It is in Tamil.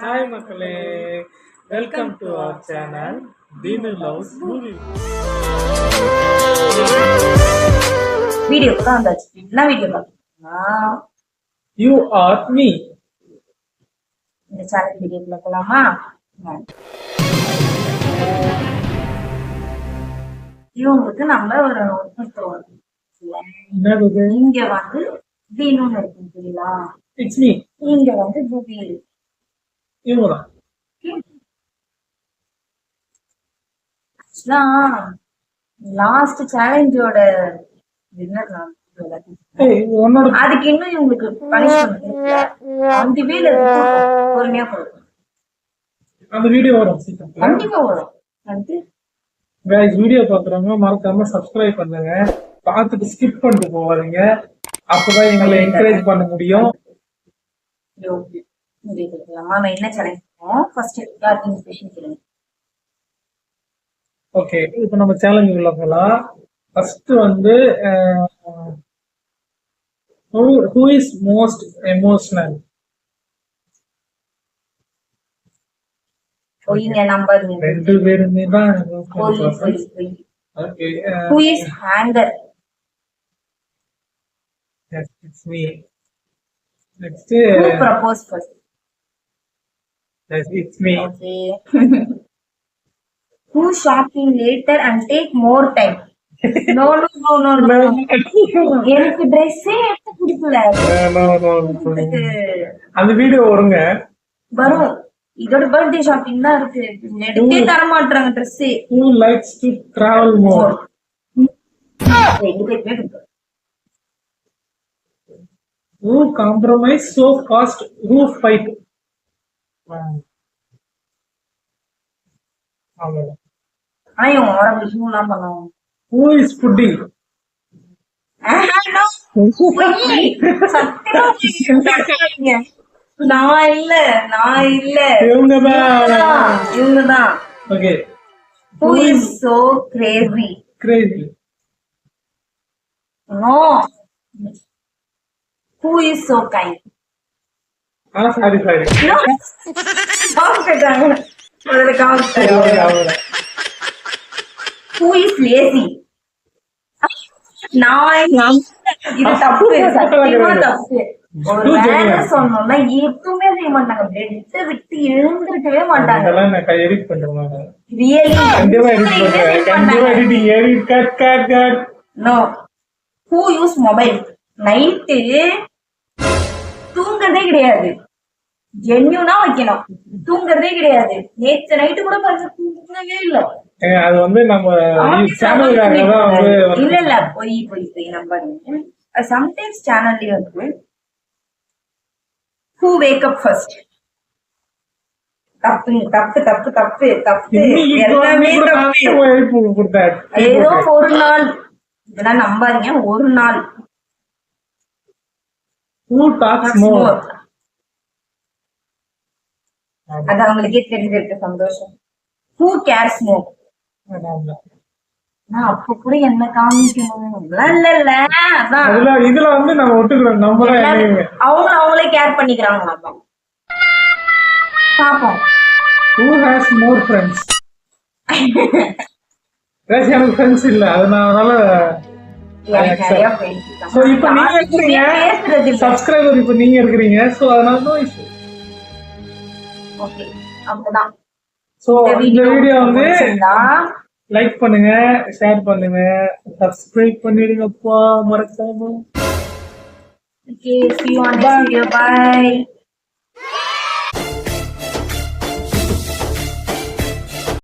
Hi Makale, welcome to our channel Dinu Loves Movie. Video தான் வந்தாச்சு. என்ன வீடியோ பார்த்தீங்கன்னா You are me. இந்த சேனல் வீடியோக்குள்ள போலாமா? இவங்களுக்கு நம்ம ஒரு ஒருத்தர் என்னது? இங்க வந்து தீனுன்னு இருக்கு புரியுதா? It's me. இங்க வந்து பூபி இவங்க லாஸ்ட் சேலஞ்சோட வின்னர் நான். உன்னோட அதுக்கு இன்னும் இவங்களுக்கு பனிஷ்மெண்ட் அந்த வீடு பொறுமையா கொடுக்கும். அந்த வீடியோ வரும் சீக்கிரம். கண்டிப்பா வரும். வந்து guys வீடியோ பார்க்குறவங்க மறக்காம சப்ஸ்கிரைப் பண்ணுங்க, பார்த்துட்டு ஸ்கிப் பண்ணிட்டு போவாதீங்க, அப்பதான் எங்களை என்கரேஜ் பண்ண முடியும். நம்ம என்ன சேலஞ்ச் பண்ணுவோம் ஃபர்ஸ்ட் யாருக்கு கொஸ்டின் கேளுங்க. ஓகே, இப்போ நம்ம சேலஞ்ச் உள்ள போலாம். ஃபர்ஸ்ட் வந்து who is most emotional? Boeing number ரெண்டு பேருமே தான். Okay, who is anger? yes, it's me. Next, who propose first? yes, it's me. Okay. who shopping later and take more time? no no no no no எனக்கு ட்ரெஸ்ஸே எடுத்து கொடுக்கல. அந்த வீடியோ வருங்க, வரும். இதோட பர்த்டே ஷாப்பிங் தான் இருக்கு, எடுத்தே தர மாட்டாங்க dress. who likes to travel more? ரெண்டு பேருமே கொடுக்கும். who compromise so fast? who fight? அவ்வளவுதான். ஆனா இவங்க வர விஷயம்லாம் பண்ணுவாங்க. who is foodie? நான் இல்ல இவங்கதான். Okay, who is so crazy? crazy. no who is so kind? sorry no காமிச்சாங்க முதல்ல காமிச்சாங்க. who is lazy? நான் இது தப்பு, சத்தியமா தப்பு. ஒரு வேலை சொன்னோம்னா எதுவுமே செய்ய மாட்டாங்க, பெட் விட்டு எழுந்திருக்கவே மாட்டாங்க. அதெல்லாம் நான் எடிட் பண்றேன். ரியலி கண்டிப்பா எடிட் பண்றேன், கண்டிப்பா editing edit cut cut cut. No who use mobile? Night தூங்குறதே கிடையாது, ஜென்யூனா வைக்கணும், தூங்குறதே கிடையாது. நேற்று நைட்டு கூட பாருங்க தூங்கவே இல்ல. அது வந்து நம்ம சேனலுக்காக தான் வந்து இல்ல போய் நம்பாதீங்க. சம்டைம்ஸ் சேனல்லயே வந்து who wake up first? தப்பு தப்பு தப்பு தப்பு தப்பு, எல்லாமே தப்பு. ஏதோ ஒரு நாள், இதெல்லாம் நம்பாதீங்க, ஒரு நாள். who talks more? அது அவங்களுக்கே தெரிஞ்சிருக்கு, சந்தோஷம். who cares more? அப்ப கூட என்ன காமிக்கணும் இல்ல அதான் இதுல வந்து நம்ம ஒட்டுக்கிறோம், நம்ம அவங்களே கேர் பண்ணிக்கிறாங்க. பாப்போம். who has more friends? எனக்கு ஃப்ரெண்ட்ஸ் இல்ல, அதனால சோ இப்போ நீங்க இருக்கீங்க சப்ஸ்கிரைபர், இப்போ நீங்க இருக்கீங்க, சோ அதனால நோ இஷ்யூ. ஓகே, அப்பதான். சோ இந்த வீடியோ வந்து லைக் பண்ணுங்க, ஷேர் பண்ணுங்க, சப்ஸ்கிரைப் பண்ணிடுங்கப்பா மறக்காம. Okay, see you on next video. Bye.